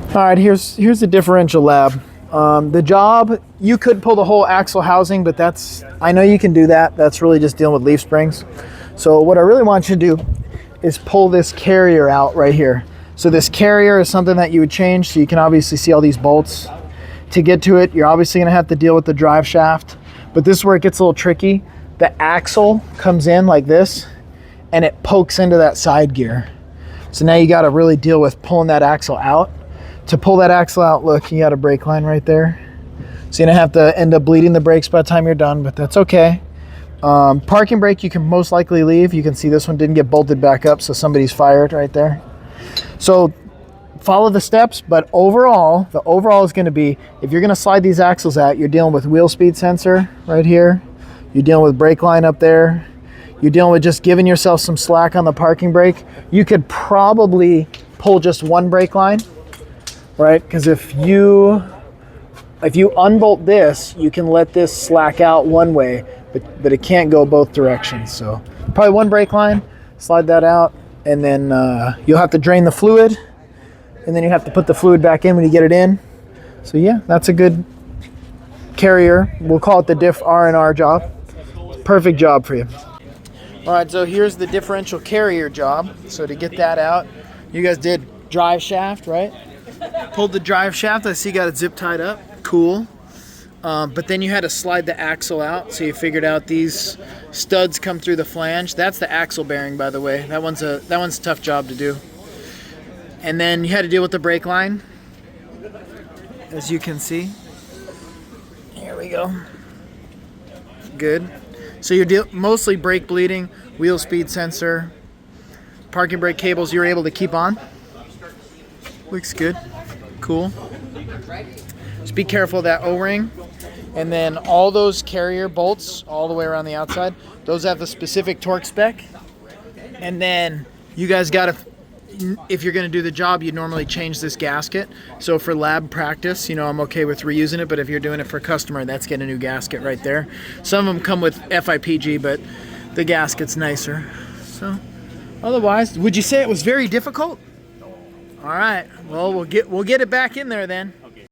All right, here's the differential lab. The job, you could pull the whole axle housing, but I know you can do that. That's really just dealing with leaf springs. So what I really want you to do is pull this carrier out right here. So this carrier is something that you would change, so you can obviously see all these bolts. To get to it, you're obviously gonna have to deal with the drive shaft, but this is where it gets a little tricky. The axle comes in like this, and it pokes into that side gear. So now you gotta really deal with pulling that axle out. To pull that axle out, look, you got a brake line right there. So you're gonna have to end up bleeding the brakes by the time you're done, but that's okay. Parking brake you can most likely leave. You can see this one didn't get bolted back up, so somebody's fired right there. So follow the steps, but overall, the overall is gonna be, if you're gonna slide these axles out, you're dealing with wheel speed sensor right here. You're dealing with brake line up there. You're dealing with just giving yourself some slack on the parking brake. You could probably pull just one brake line, right? Because if you unbolt this, you can let this slack out one way, but it can't go both directions. So probably one brake line, slide that out, and then you'll have to drain the fluid, and then you have to put the fluid back in when you get it in. So yeah, that's a good carrier. We'll call it the diff R&R job. Perfect job for you. All right, so here's the differential carrier job. So to get that out, you guys did drive shaft, right? Pulled the drive shaft. I see you got it zip tied up. Cool. But then you had to slide the axle out. So you figured out these studs come through the flange. That's the axle bearing, by the way. That one's a tough job to do. And then you had to deal with the brake line, as you can see. Here we go. Good. So you're mostly brake bleeding, wheel speed sensor, parking brake cables you're able to keep on. Looks good. Cool. Just be careful of that O-ring. And then all those carrier bolts all the way around the outside, those have the specific torque spec. And then you guys got to, if you're going to do the job, you normally change this gasket. So for lab practice, I'm okay with reusing it, but if you're doing it for a customer, that's getting a new gasket right there. Some of them come with FIPG, but the gasket's nicer. So otherwise, would you say it was very difficult? All right, well, we'll get it back in there then.